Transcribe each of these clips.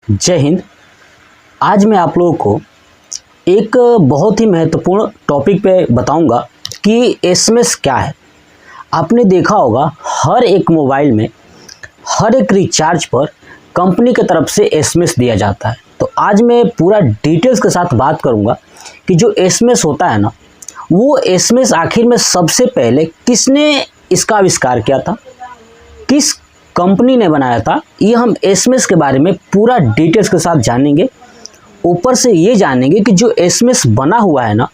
जय हिंद। आज मैं आप लोगों को एक बहुत ही महत्वपूर्ण टॉपिक पे बताऊंगा कि एसएमएस क्या है। आपने देखा होगा हर एक मोबाइल में हर एक रिचार्ज पर कंपनी की तरफ से एसएमएस दिया जाता है। तो आज मैं पूरा डिटेल्स के साथ बात करूंगा कि जो एसएमएस होता है ना, वो एसएमएस आखिर में सबसे पहले किसने इसका आविष्कार किया था, किस कंपनी ने बनाया था, ये हम एसएमएस के बारे में पूरा डिटेल्स के साथ जानेंगे। ऊपर से ये जानेंगे कि जो एसएमएस बना हुआ है ना,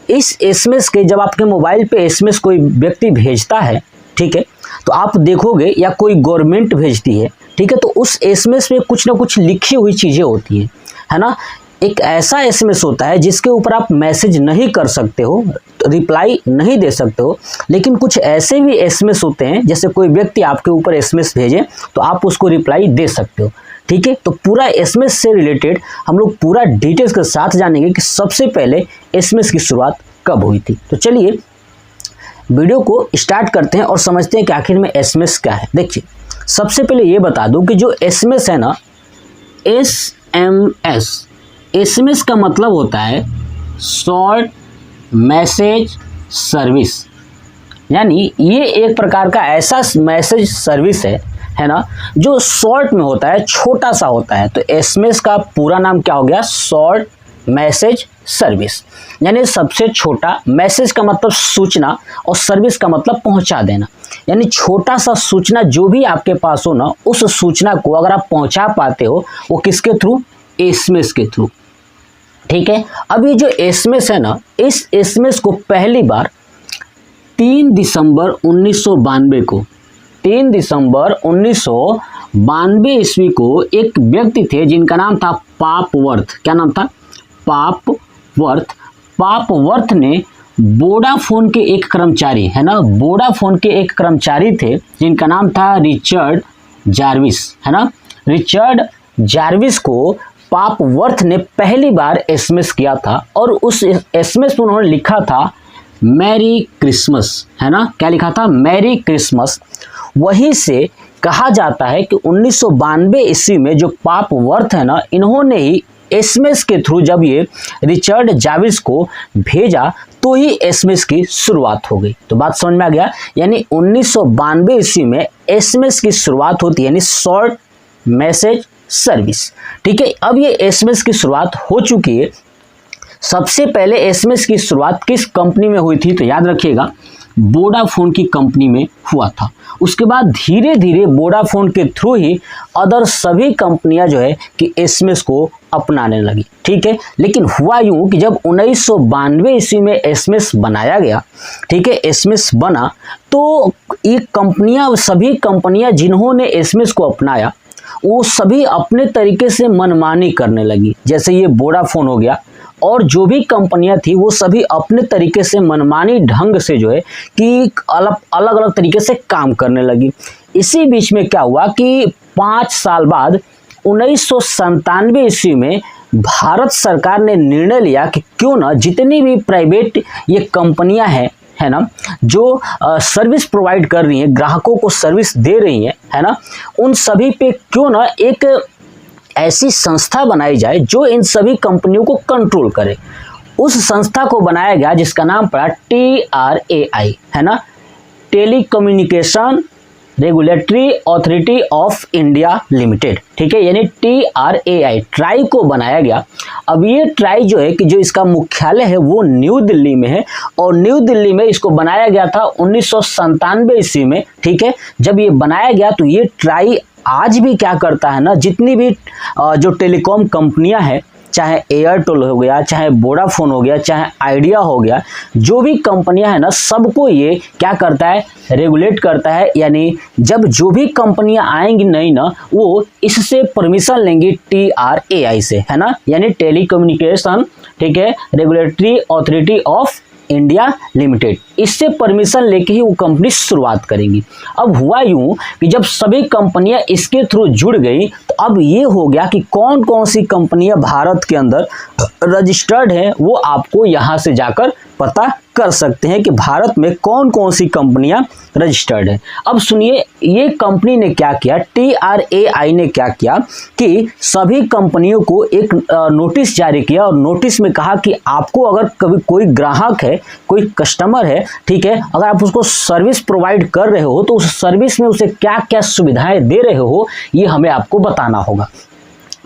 इस एसएमएस के जब आपके मोबाइल पे एसएमएस कोई व्यक्ति भेजता है, ठीक है, तो आप देखोगे या कोई गवर्नमेंट भेजती है, ठीक है, तो उस एसएमएस में कुछ ना कुछ लिखी हुई चीज़ें होती हैं, है ना। एक ऐसा एसएमएस होता है जिसके ऊपर आप मैसेज नहीं कर सकते हो, रिप्लाई नहीं दे सकते हो, लेकिन कुछ ऐसे भी एसएमएस होते हैं जैसे कोई व्यक्ति आपके ऊपर एसएमएस भेजे तो आप उसको रिप्लाई दे सकते हो, ठीक है। तो पूरा एसएमएस से रिलेटेड हम लोग पूरा डिटेल्स के साथ जानेंगे कि सबसे पहले एसएमएस की शुरुआत कब हुई थी। तो चलिए वीडियो को स्टार्ट करते हैं और समझते हैं कि आखिर में एसएमएस क्या है। देखिए, सबसे पहले ये बता दूं कि जो एसएमएस है ना, एसएमएस का मतलब होता है शॉर्ट मैसेज सर्विस, यानी ये एक प्रकार का ऐसा मैसेज सर्विस है ना, जो शॉर्ट में होता है, छोटा सा होता है। तो एसएमएस का पूरा नाम क्या हो गया? शॉर्ट मैसेज सर्विस, यानी सबसे छोटा। मैसेज का मतलब सूचना और सर्विस का मतलब पहुंचा देना, यानी छोटा सा सूचना जो भी आपके पास हो ना, उस सूचना को अगर आप पहुंचा पाते हो वो किसके थ्रू? एसएमएस के थ्रू, ठीक है। अब ये जो एसएमएस है ना, इस एसएमएस को पहली बार 3 दिसंबर 1992 को 3 दिसंबर 1992 ईस्वी को एक व्यक्ति थे जिनका नाम था पापवर्थ। क्या नाम था? पापवर्थ। पापवर्थ ने वोडाफोन के एक कर्मचारी, है ना, वोडाफोन के एक कर्मचारी थे जिनका नाम था रिचर्ड जार्विस, है ना। रिचर्ड जार्विस को पापवर्थ ने पहली बार एसएमएस किया था और उस एसएमएस में उन्होंने लिखा था मैरी क्रिसमस, है ना। क्या लिखा था? Merry Christmas. वहीं से कहा जाता है कि 1992 ईस्वी में जो पापवर्थ है ना, इन्होंने ही एसएमएस के थ्रू जब ये रिचर्ड जार्विस को भेजा तो ही एसएमएस की शुरुआत हो गई। तो बात समझ में आ गया, यानी 1992 ईस्वी में एसएमएस की शुरुआत होती है, यानी शॉर्ट मैसेज सर्विस, ठीक है। अब ये एसएमएस की शुरुआत हो चुकी है। सबसे पहले एसएमएस की शुरुआत किस कंपनी में हुई थी? तो याद रखिएगा, वोडाफोन की कंपनी में हुआ था। उसके बाद धीरे धीरे वोडाफोन के थ्रू ही अदर सभी कंपनियां जो है कि एसएमएस को अपनाने लगी, ठीक है। लेकिन हुआ यूं कि जब 1992 ईस्वी में एसएमएस बनाया गया, ठीक है, एसएमएस बना, तो ये कंपनियां, सभी कंपनियां जिन्होंने एसएमएस को अपनाया वो सभी अपने तरीके से मनमानी करने लगी। जैसे ये वोडाफोन हो गया और जो भी कंपनियां थी वो सभी अपने तरीके से मनमानी ढंग से जो है कि अलग अलग तरीके से काम करने लगी। इसी बीच में क्या हुआ कि 5 साल बाद 1997 ईस्वी में भारत सरकार ने निर्णय लिया कि क्यों ना जितनी भी प्राइवेट ये कंपनियां हैं, है ना, जो सर्विस प्रोवाइड कर रही हैं, ग्राहकों को सर्विस दे रही हैं, है ना, उन सभी पे क्यों ना एक ऐसी संस्था बनाई जाए जो इन सभी कंपनियों को कंट्रोल करे। उस संस्था को बनाया गया जिसका नाम पड़ा TRAI, है ना, telecommunication regulatory authority of India limited, ठीक है, यानी TRAI, ट्राई को बनाया गया। अब ये ट्राई जो है कि जो इसका मुख्यालय है वो न्यू दिल्ली में है और न्यू दिल्ली में इसको बनाया गया था 1997 ईस्वी में, ठीक है। जब ये बनाया गया तो ये ट्राई आज भी क्या करता है ना, जितनी भी जो टेलीकॉम कंपनियां हैं, चाहे एयरटेल हो गया, चाहे वोडाफोन हो गया, चाहे आइडिया हो गया, जो भी कंपनियां हैं ना, सबको ये क्या करता है? रेगुलेट करता है। यानी जब जो भी कंपनियां आएंगी नई ना, वो इससे परमिशन लेंगी TRAI से, है ना, यानी टेलीकम्युनिकेशन, ठीक है, regulatory authority of India limited, इससे परमिशन लेके ही वो कंपनी शुरुआत करेंगी। अब हुआ यूं कि जब सभी कंपनियां इसके थ्रू जुड़ गई तो अब ये हो गया कि कौन कौन सी कंपनियां भारत के अंदर रजिस्टर्ड हैं वो आपको यहां से जाकर पता कर सकते हैं कि भारत में कौन कौन सी कंपनियां रजिस्टर्ड है। अब सुनिए, ये कंपनी ने क्या किया, TRAI ने क्या किया कि सभी कंपनियों को एक नोटिस जारी किया और नोटिस में कहा कि आपको अगर कभी कोई ग्राहक है, कोई कस्टमर है, ठीक है, अगर आप उसको सर्विस प्रोवाइड कर रहे हो तो उस सर्विस में उसे क्या क्या सुविधाएं दे रहे हो, ये हमें आपको बताना होगा।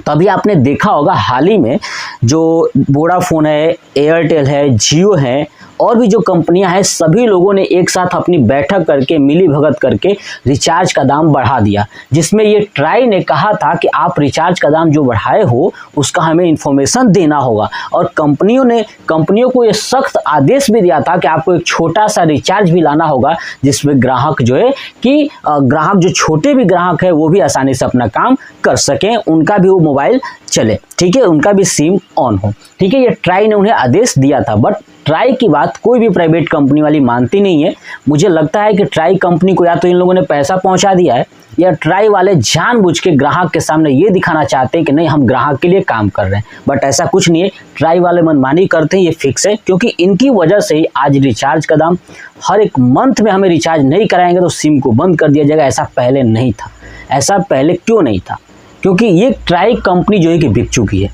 तभी आपने देखा होगा हाल ही में जो वोडाफोन है, एयरटेल है, जियो है और भी जो कंपनियां हैं, सभी लोगों ने एक साथ अपनी बैठक करके मिली भगत करके रिचार्ज का दाम बढ़ा दिया, जिसमें ये ट्राई ने कहा था कि आप रिचार्ज का दाम जो बढ़ाए हो उसका हमें इन्फॉर्मेशन देना होगा। और कंपनियों को ये सख्त आदेश भी दिया था कि आपको एक छोटा सा रिचार्ज भी लाना होगा, जिसमें ग्राहक जो है कि ग्राहक जो छोटे भी ग्राहक है वो भी आसानी से अपना काम कर सकें, उनका भी वो मोबाइल चले, ठीक है, उनका भी सिम ऑन हो, ठीक है। ये ट्राई ने उन्हें आदेश दिया था, बट ट्राई की बात कोई भी प्राइवेट कंपनी वाली मानती नहीं है। मुझे लगता है कि ट्राई कंपनी को या तो इन लोगों ने पैसा पहुंचा दिया है या ट्राई वाले जानबूझ के ग्राहक के सामने ये दिखाना चाहते हैं कि नहीं, हम ग्राहक के लिए काम कर रहे हैं, बट ऐसा कुछ नहीं है। ट्राई वाले मनमानी करते हैं, ये फिक्स है, क्योंकि इनकी वजह से ही आज रिचार्ज का दाम हर एक मंथ में हमें रिचार्ज नहीं कराएंगे तो सिम को बंद कर दिया जाएगा। ऐसा पहले नहीं था। ऐसा पहले क्यों नहीं था? क्योंकि ये ट्राई कंपनी जो है कि बिक चुकी है,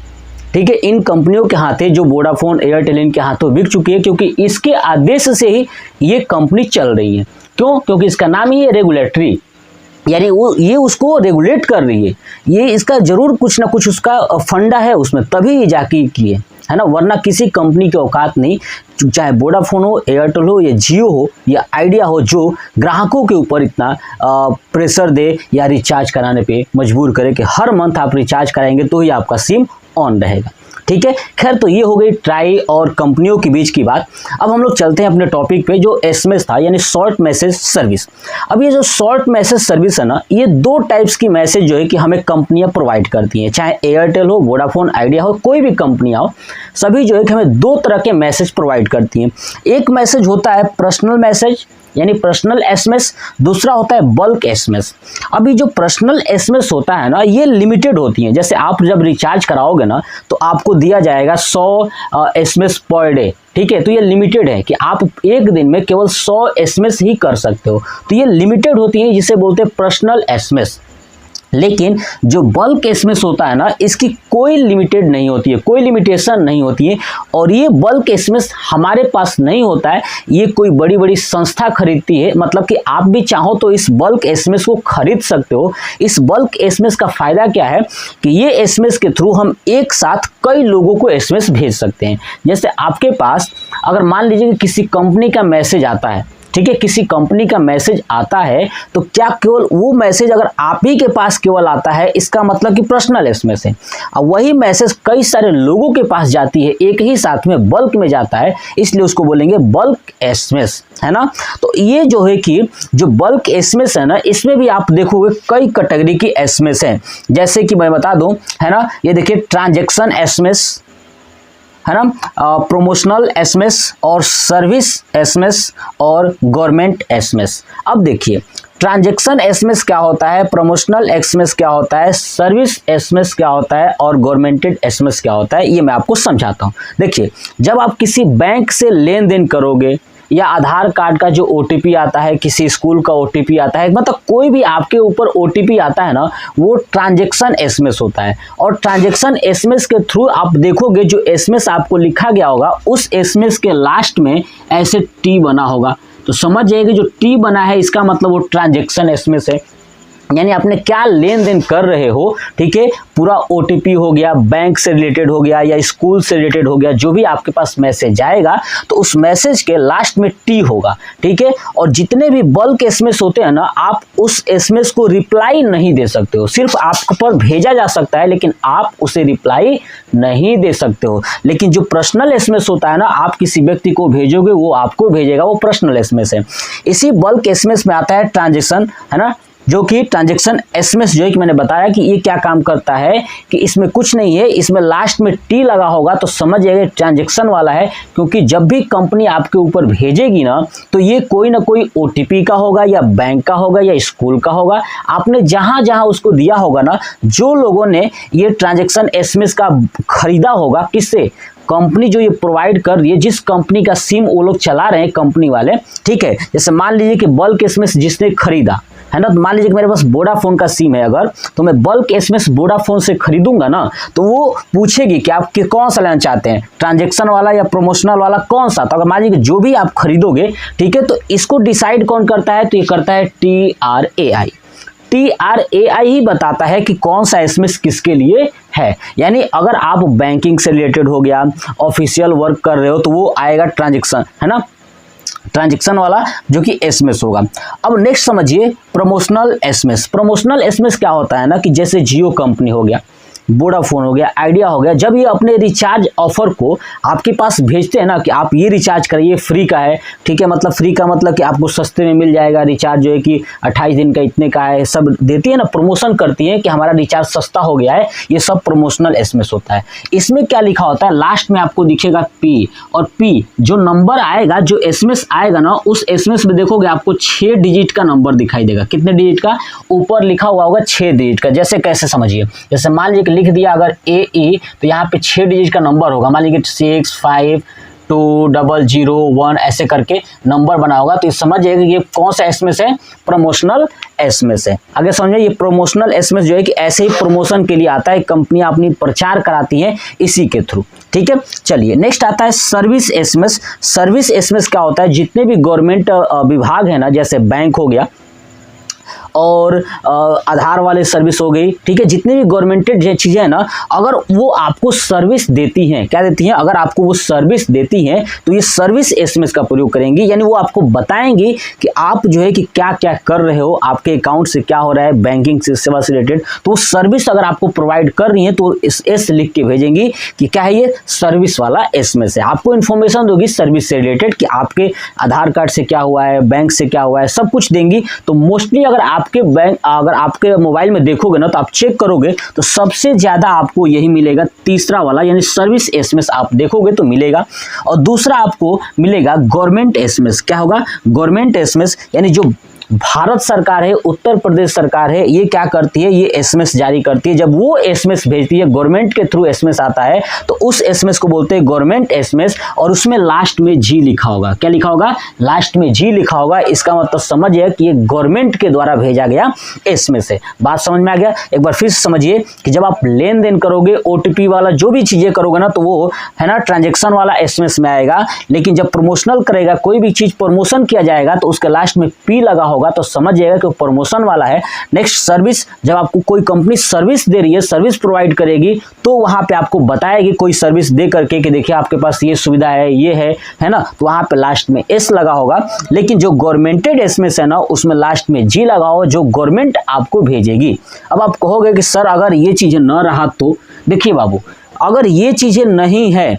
ठीक है। इन कंपनियों के हाथे जो वोडाफोन, एयरटेल, इनके हाथों बिक चुकी है, क्योंकि इसके आदेश से ही ये कंपनी चल रही है। क्यों? क्योंकि इसका नाम ही है रेगुलेटरी, यानी ये उसको रेगुलेट कर रही है। ये इसका जरूर कुछ ना कुछ उसका फंडा है उसमें, तभी ये जाके किए, है ना, वरना किसी कंपनी की औकात नहीं, चाहे वोडाफोन हो, एयरटेल हो या जियो हो या आइडिया हो, जो ग्राहकों के ऊपर इतना प्रेशर दे या रिचार्ज कराने पे मजबूर करे कि हर मंथ आप रिचार्ज कराएंगे तो ही आपका सिम ऑन रहेगा, ठीक है। खैर, तो ये हो गई ट्राई और कंपनियों के बीच की बात। अब हम लोग चलते हैं अपने टॉपिक पे, जो SMS था, यानी शॉर्ट मैसेज सर्विस। अब ये जो शॉर्ट मैसेज सर्विस है ना, ये दो टाइप्स की मैसेज जो है कि हमें कंपनियां प्रोवाइड करती हैं, चाहे एयरटेल हो, वोडाफोन, आइडिया हो, कोई भी कंपनियां हो, सभी जो है कि हमें दो तरह के मैसेज प्रोवाइड करती हैं। एक मैसेज होता है पर्सनल मैसेज, यानी पर्सनल SMS, दूसरा होता है बल्क SMS। अभी जो पर्सनल SMS होता है ना, ये लिमिटेड होती हैं। जैसे आप जब रिचार्ज कराओगे ना तो आपको दिया जाएगा 100 SMS पर डे, ठीक है, तो ये लिमिटेड है कि आप एक दिन में केवल 100 SMS ही कर सकते हो, तो ये लिमिटेड होती है, जिसे बोलते हैं पर्सनल SMS। लेकिन जो बल्क SMS होता है ना, इसकी कोई लिमिटेड नहीं होती है, कोई लिमिटेशन नहीं होती है, और ये बल्क SMS हमारे पास नहीं होता है, ये कोई बड़ी बड़ी संस्था खरीदती है। मतलब कि आप भी चाहो तो इस बल्क SMS को खरीद सकते हो। इस बल्क SMS का फायदा क्या है कि ये SMS के थ्रू हम एक साथ कई लोगों को SMS भेज सकते हैं। जैसे आपके पास अगर मान लीजिए कि किसी कंपनी का मैसेज आता है, ठीक है, किसी कंपनी का मैसेज आता है, तो क्या केवल वो मैसेज अगर आप ही के पास केवल आता है, इसका मतलब कि पर्सनल SMS है। अब वही मैसेज कई सारे लोगों के पास जाती है, एक ही साथ में बल्क में जाता है, इसलिए उसको बोलेंगे बल्क SMS, है ना। तो ये जो है कि जो बल्क SMS है ना, इसमें भी आप देखोगे कई कैटेगरी की SMS है। जैसे कि मैं बता दूं, है ना, ये देखिए ट्रांजैक्शन SMS, है ना, प्रमोशनल SMS और सर्विस SMS और गवर्नमेंट SMS। अब देखिए ट्रांजैक्शन SMS क्या होता है, प्रमोशनल SMS क्या होता है, सर्विस SMS क्या होता है और गवर्नमेंटेड SMS क्या होता है, ये मैं आपको समझाता हूँ। देखिए, जब आप किसी बैंक से लेन देन करोगे या आधार कार्ड का जो OTP आता है, किसी स्कूल का OTP आता है, मतलब कोई भी आपके ऊपर OTP आता है ना, वो ट्रांजैक्शन SMS होता है। और ट्रांजैक्शन SMS के थ्रू आप देखोगे जो SMS आपको लिखा गया होगा, उस SMS के लास्ट में ऐसे T बना होगा, तो समझ जाइए कि जो T बना है इसका मतलब वो ट्रांजैक्शन SMS है, यानी आपने क्या लेन देन कर रहे हो, ठीक है। पूरा OTP हो गया, बैंक से रिलेटेड हो गया या स्कूल से रिलेटेड हो गया, जो भी आपके पास मैसेज आएगा तो उस मैसेज के लास्ट में T होगा, ठीक है। और जितने भी बल्क SMS होते हैं ना, आप उस SMS को रिप्लाई नहीं दे सकते हो, सिर्फ आप पर भेजा जा सकता है, लेकिन आप उसे रिप्लाई नहीं दे सकते हो। लेकिन जो पर्सनल SMS होता है ना, आप किसी व्यक्ति को भेजोगे, वो आपको भेजेगा, वो पर्सनल SMS है। इसी बल्क SMS में आता है ट्रांजैक्शन, है ना, जो कि ट्रांजैक्शन SMS जो है कि मैंने बताया कि ये क्या काम करता है कि इसमें कुछ नहीं है, इसमें लास्ट में T लगा होगा, तो समझ जाइए ट्रांजैक्शन वाला है। क्योंकि जब भी कंपनी आपके ऊपर भेजेगी ना, तो ये कोई ना कोई OTP का होगा या बैंक का होगा या स्कूल का होगा। आपने जहां जहां उसको दिया होगा ना, जो लोगों ने ये ट्रांजैक्शन SMS का खरीदा होगा, किससे, कंपनी जो ये प्रोवाइड कर रही है, जिस कंपनी का सिम वो लोग चला रहे हैं कंपनी वाले, ठीक है। जैसे मान लीजिए कि बल्क एसएमएस जिसने खरीदा है ना, तो मान लीजिए कि मेरे पास वोडाफोन का सिम है, अगर तो मैं बल्क एसएमएस वोडाफोन से खरीदूंगा ना, तो वो पूछेगी कि आप कौन सा लेना चाहते हैं, ट्रांजैक्शन वाला या प्रमोशनल वाला, कौन सा। तो अगर मान लीजिए जो भी आप खरीदोगे, ठीक है, तो इसको डिसाइड कौन करता है, तो ये करता है TRAI। TRAI ही बताता है कि कौन सा एसएमएस किसके लिए है। यानी अगर आप बैंकिंग से रिलेटेड हो गया, ऑफिशियल वर्क कर रहे हो, तो वो आएगा ट्रांजैक्शन, है ना, ट्रांजैक्शन वाला जो कि एसएमएस होगा। अब नेक्स्ट समझिए प्रमोशनल एसएमएस। प्रमोशनल एसएमएस क्या होता है ना, कि जैसे जियो कंपनी हो गया, वोडाफोन हो गया, आइडिया हो गया, जब ये अपने रिचार्ज ऑफर को आपके पास भेजते हैं ना कि आप ये रिचार्ज करिए, फ्री का है, ठीक है, मतलब फ्री का मतलब कि आपको सस्ते में मिल जाएगा, रिचार्ज जो है कि 28 दिन का इतने का है, सब देती है ना, प्रमोशन करती है कि हमारा रिचार्ज सस्ता हो गया है, ये सब प्रमोशनल एसएमएस होता है। इसमें क्या लिखा होता है, लास्ट में आपको दिखेगा P, और P जो नंबर आएगा, जो एसएमएस आएगा ना, उस एसएमएस में देखोगे आपको 6 डिजिट का नंबर दिखाई देगा। कितने डिजिट का, ऊपर लिखा हुआ होगा 6 डिजिट का। जैसे कैसे समझिए, जैसे मान लीजिए लिख दिया अगर AE, तो यहाँ पे 6 डिजिट का नंबर होगा, मान लीजिए 652001 ऐसे करके नंबर बना होगा। तो समझ जाइए कि ये कौन सा एसएमएस है, प्रमोशनल एसएमएस है। आगे समझिए, ये प्रमोशनल एसएमएस जो है कि ऐसे ही प्रमोशन के लिए आता है, कंपनियां अपनी प्रचार कराती हैं इसी के थ्रू, ठीक है। चलिए नेक्स्ट आता है सर्विस एसएमएस। सर्विस एसएमएस क्या होता है, जितने भी गवर्नमेंट विभाग है ना, जैसे बैंक हो गया और आधार वाले सर्विस हो गई, ठीक है, जितने भी गवर्नमेंटेड चीज़ें हैं ना, अगर वो आपको सर्विस देती हैं, क्या देती हैं, अगर आपको वो सर्विस देती हैं, तो ये सर्विस एसएमएस का प्रयोग करेंगी। यानी वो आपको बताएंगी कि आप जो है कि क्या क्या कर रहे हो, आपके अकाउंट से क्या हो रहा है, बैंकिंग से सेवा से रिलेटेड। तो वो सर्विस अगर आपको प्रोवाइड कर रही है, तो एस लिख के भेजेंगी कि क्या है, ये सर्विस वाला एसएमएस है। आपको इन्फॉर्मेशन दोगी सर्विस से रिलेटेड कि आपके आधार कार्ड से क्या हुआ है, बैंक से क्या हुआ है, सब कुछ देंगी। तो मोस्टली अगर अगर आपके मोबाइल में देखोगे ना, तो आप चेक करोगे तो सबसे ज्यादा आपको यही मिलेगा, तीसरा वाला, यानी सर्विस एसएमएस आप देखोगे तो मिलेगा। और दूसरा आपको मिलेगा गवर्नमेंट एसएमएस। क्या होगा, गवर्नमेंट एसएमएस, यानी जो भारत सरकार है, उत्तर प्रदेश सरकार है, ये क्या करती है, ये एसएमएस जारी करती है। जब वो एसएमएस भेजती है, गवर्नमेंट के थ्रू एसएमएस आता है, तो उस एसएमएस को बोलते हैं गवर्नमेंट एसएमएस। और उसमें लास्ट में जी लिखा होगा। क्या लिखा होगा, लास्ट में जी लिखा होगा। इसका मतलब समझिए कि ये गवर्नमेंट के द्वारा भेजा गया एसएमएस है। बात समझ में आ गया। एक बार फिर समझिए कि जब आप लेन देन करोगे, ओटीपी वाला जो भी चीजें करोगे ना, तो वो है ना ट्रांजेक्शन वाला एसएमएस में आएगा। लेकिन जब प्रमोशनल करेगा, कोई भी चीज प्रमोशन किया जाएगा, तो उसके लास्ट में पी लगा होगा, तो समझ जाएगा कि प्रमोशन वाला है। नेक्स्ट सर्विस, जब आपको कोई कंपनी सर्विस दे रही है, सर्विस प्रोवाइड करेगी, तो वहां पे आपको बताएगी कोई सर्विस दे करके कि देखिए आपके पास ये सुविधा है, ये है ना, तो वहां पे लास्ट में एस लगा होगा। लेकिन जो गवर्नमेंटेड एसएमएस है ना, उसमें लास्ट में जी लगा होगा, जो गवर्नमेंट आपको भेजेगी। अब आप कहोगे कि सर अगर ये चीजें न रहा, तो देखिए बाबू, अगर ये चीजें नहीं है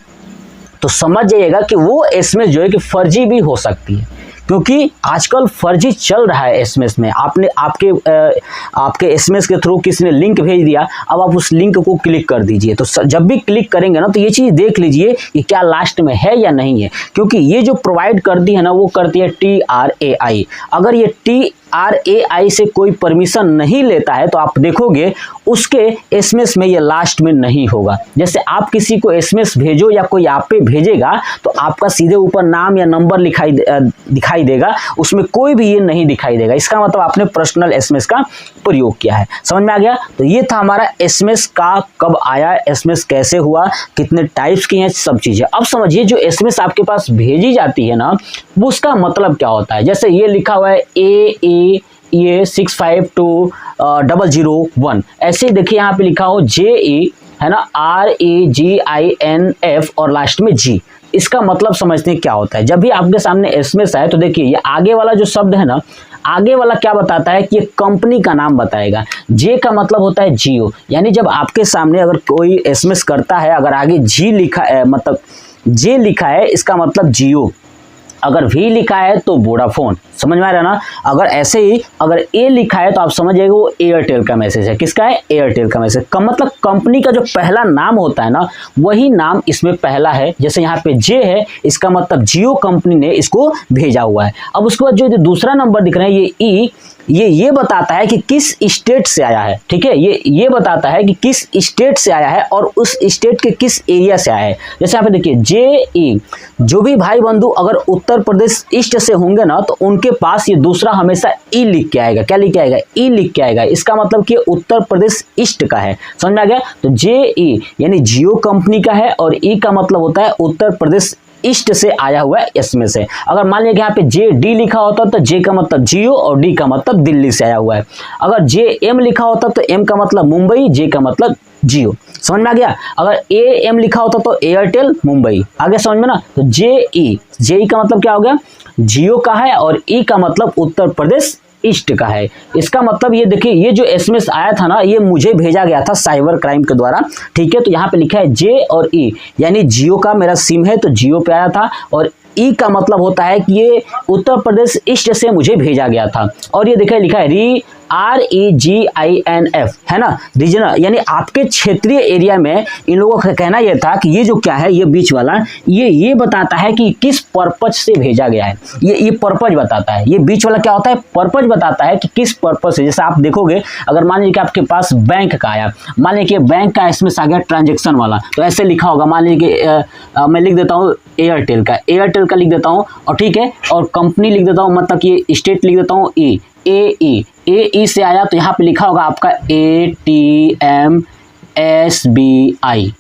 तो समझ जाइएगा कि वो एसएमएस जो है कि फर्जी भी हो सकती है, क्योंकि आजकल फर्जी चल रहा है एसएमएस में। आपने आपके एसएमएस के थ्रू किसी ने लिंक भेज दिया, अब आप उस लिंक को क्लिक कर दीजिए। तो जब भी क्लिक करेंगे ना, तो ये चीज़ देख लीजिए कि क्या लास्ट में है या नहीं है, क्योंकि ये जो प्रोवाइड करती है ना, वो करती है TRAI। अगर ये TRAI से कोई परमिशन नहीं लेता है, तो आप देखोगे उसके एसएमएस में ये लास्ट में नहीं होगा। जैसे आप किसी को एसएमएस भेजो या कोई आप पे भेजेगा, तो आपका सीधे ऊपर नाम या नंबर दिखाई देगा, उसमें कोई भी ये नहीं दिखाई देगा। इसका मतलब आपने पर्सनल एसएमएस का प्रयोग किया है। समझ में आ गया। तो ये था हमारा एसएमएस का कब आया, एसएमएस कैसे हुआ, कितने टाइप्स की हैं, सब चीजें। अब समझिए जो एसएमएस आपके पास भेजी जाती है ना, वो उसका मतलब क्या होता है। जैसे ये लिखा हुआ है ये 652001, ऐसे देखिए यहाँ पे लिखा हो JE, है ना, RAGINF और लास्ट में G। इसका मतलब समझते हैं क्या होता है। जब भी आपके सामने एसएमएस आए, तो देखिए ये आगे वाला जो शब्द है ना, आगे वाला क्या बताता है कि ये कंपनी का नाम बताएगा। जे का मतलब होता है जियो, यानी जब आपके सामने अगर कोई एसएमएस करता है, अगर आगे जी लिखा है, मतलब जे लिखा है, इसका मतलब जियो। अगर वी लिखा है तो वोडाफोन। समझ में आ रहा है ना। अगर ऐसे ही अगर ए लिखा है, तो आप समझ जाइए वो एयरटेल का मैसेज है। किसका है, एयरटेल का मैसेज का मतलब कंपनी का जो पहला नाम होता है ना, वही नाम इसमें पहला है। जैसे यहाँ पे जे है, इसका मतलब जियो कंपनी ने इसको भेजा हुआ है। अब उसके बाद जो दूसरा नंबर दिख रहा है, ये ई, ये बताता है कि किस स्टेट से आया है, ठीक है, ये बताता है कि किस स्टेट से आया है और उस स्टेट के किस एरिया से आया है। जैसे यहाँ पे देखिए JE, जो भी भाई बंधु अगर उत्तर प्रदेश ईस्ट से होंगे ना तो उनके पास ये दूसरा हमेशा ई लिख के आएगा। क्या लिख के आएगा? ई लिख के आएगा। इसका मतलब कि उत्तर प्रदेश ईस्ट का है, समझ में आ गया। तो JE यानी जियो कंपनी का है और ई का मतलब होता है उत्तर प्रदेश ईस्ट से आया हुआ है इसमें से। अगर मान लिया कि यहाँ पे JD लिखा होता तो J का मतलब जियो और D का मतलब दिल्ली से आया हुआ है। अगर JM लिखा होता तो M का मतलब मुंबई, J का मतलब जियो, समझ में आ गया। अगर AM लिखा होता तो एयरटेल मुंबई, आगे समझ में ना। तो JE का मतलब क्या हो गया? जियो का है और E का मतलब उत्तर प्रदेश ईस्ट का है। इसका मतलब ये देखिए, ये जो SMS आया था ना, ये मुझे भेजा गया था साइबर क्राइम के द्वारा, ठीक है। तो यहाँ पे लिखा है J और E, यानी जियो का मेरा सिम है तो जियो पे आया था, और ई का मतलब होता है कि ये उत्तर प्रदेश ईस्ट से मुझे भेजा गया था। और ये देखिए लिखा है REGINF, है ना, रीजनल, यानी आपके क्षेत्रीय एरिया में इन लोगों का कहना यह था कि ये जो क्या है, ये बीच वाला, ये बताता है कि किस पर्पज से भेजा गया है। ये पर्पज बताता है। ये बीच वाला क्या होता है? पर्पज बताता है कि किस पर्पज से। जैसे आप देखोगे, अगर मान लीजिए कि आपके पास बैंक का आया, मान लीजिए कि बैंक का SMS आ गया ट्रांजेक्शन वाला, तो ऐसे लिखा होगा, मान लीजिए कि मैं लिख देता हूँ एयरटेल का लिख देता हूँ, और ठीक है, और कंपनी लिख देता हूँ, मतलब कि स्टेट लिख देता हूँ AE से आया तो यहाँ पे लिखा होगा आपका ATM SBI,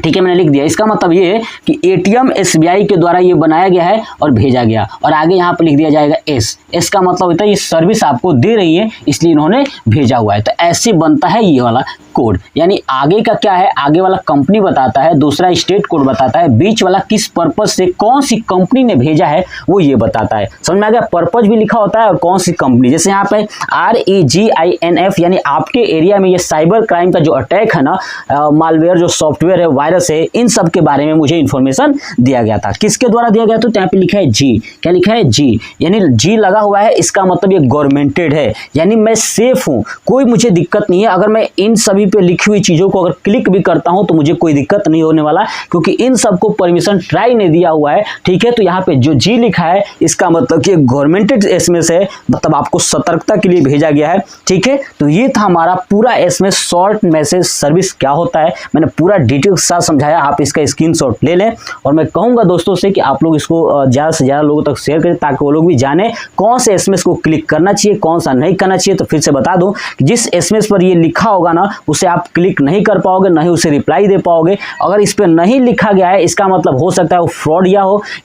ठीक है, मैंने लिख दिया। इसका मतलब ये है कि ATM SBI के द्वारा ये बनाया गया है और भेजा गया, और आगे यहाँ पे लिख दिया जाएगा S का मतलब होता है ये सर्विस आपको दे रही है इसलिए इन्होंने भेजा हुआ है। तो ऐसे बनता है ये वाला कोड, यानी आगे का क्या है, आगे वाला कंपनी बताता है, दूसरा स्टेट कोड बताता है, बीच वाला किस पर्पज से कौन सी कंपनी ने भेजा है वो ये बताता है। समझ में आ गया? पर्पज भी लिखा होता है और कौन सी कंपनी। जैसे यहाँ पे REGINF, यानी आपके एरिया में ये साइबर क्राइम का जो अटैक है ना, मालवेयर जो सॉफ्टवेयर है, वायरस है, इन सब के बारे में मुझे इन्फॉर्मेशन दिया गया था। किसके द्वारा दिया गया? तो यहाँ पे लिखा है G, क्या लिखा है? G, यानी G लगा हुआ है, इसका मतलब ये गवर्नमेंटेड है, यानी मैं सेफ हूँ, कोई मुझे दिक्कत नहीं है। अगर मैं इन सभी पे लिखी हुई चीजों को अगर क्लिक भी करता हूं तो मुझे कोई दिक्कत नहीं होने वाला, क्योंकि इन सबको परमिशन ट्राई ने दिया हुआ है, ठीक है। तो यहाँ पे जो G लिखा है इसका मतलब कि गवर्नमेंटेड SMS है, मतलब आपको सतर्कता के लिए भेजा गया है, ठीक है। तो ये था हमारा पूरा SMS शॉर्ट मैसेज सर्विस क्या होता है, मैंने पूरा डिटेल के साथ समझाया। आप इसका स्क्रीनशॉट ले लें, और मैं कहूंगा दोस्तों से कि आप लोग इसको ज्यादा से ज्यादा लोगों तक शेयर करें, ताकि वो लोग भी जाने कौन से SMS को क्लिक करना चाहिए, कौन सा नहीं करना चाहिए। तो फिर से बता दूं कि जिस SMS पर ये लिखा होगा ना, उसे आप क्लिक नहीं कर पाओगे, नहीं उसे रिप्लाई दे पाओगे। अगर इस पे नहीं लिखा गया है, इसका मतलब हो सकता है वो फ्रॉड या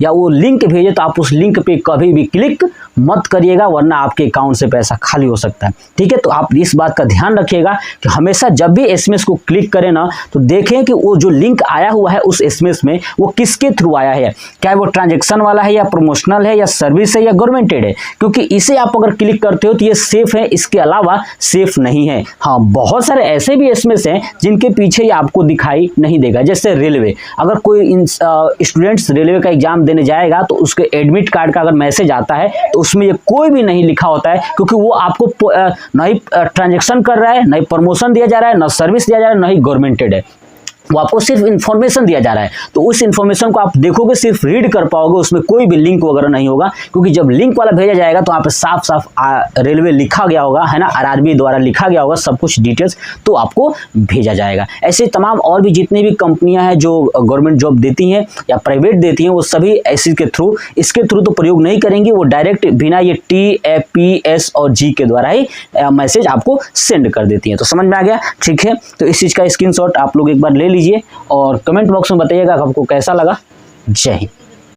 वो लिंक भेजे, तो आप उस लिंक पे कभी भी क्लिक मत करिएगा, वरना आपके अकाउंट से पैसा खाली हो सकता है, ठीक है। तो आप इस बात का ध्यान रखिएगा कि हमेशा जब भी SMS को क्लिक करें ना, तो देखें कि वो जो लिंक आया हुआ है उस SMS में वो किसके थ्रू आया है, क्या वो ट्रांजेक्शन वाला है, या प्रमोशनल है, या सर्विस है, या गवर्नमेंटेड है। क्योंकि इसे आप अगर क्लिक करते हो तो ये सेफ है, इसके अलावा सेफ नहीं है। हाँ, बहुत सारे ऐसे भी SMS हैं जिनके पीछे ये आपको दिखाई नहीं देगा। जैसे रेलवे, अगर कोई स्टूडेंट्स रेलवे का एग्जाम देने जाएगा तो उसके एडमिट कार्ड का अगर मैसेज आता है तो उसमें ये कोई भी नहीं लिखा होता है, क्योंकि वो आपको नहीं ट्रांजेक्शन कर रहा है, नहीं प्रमोशन दिया जा रहा है, ना सर्विस दिया जा रहा है, ना ही गवर्नमेंटेड है, वो आपको सिर्फ इन्फॉर्मेशन दिया जा रहा है। तो उस इन्फॉर्मेशन को आप देखोगे, सिर्फ रीड कर पाओगे, उसमें कोई भी लिंक वगैरह नहीं होगा। क्योंकि जब लिंक वाला भेजा जाएगा तो वहाँ पे साफ साफ रेलवे लिखा गया होगा, है ना, RRB द्वारा लिखा गया होगा सब कुछ डिटेल्स, तो आपको भेजा जाएगा। ऐसे तमाम और भी जितनी भी कंपनियां हैं जो गवर्नमेंट जॉब देती हैं या प्राइवेट देती हैं, वो सभी इसके थ्रू तो प्रयोग नहीं करेंगी, वो डायरेक्ट बिना ये TAPS और G के द्वारा ही मैसेज आपको सेंड कर देती हैं। तो समझ में आ गया, ठीक है। तो इस चीज़ का स्क्रीनशॉट आप लोग एक बार ले लीजिए और कमेंट बॉक्स में बताइएगा आपको कैसा लगा। जय हिंद।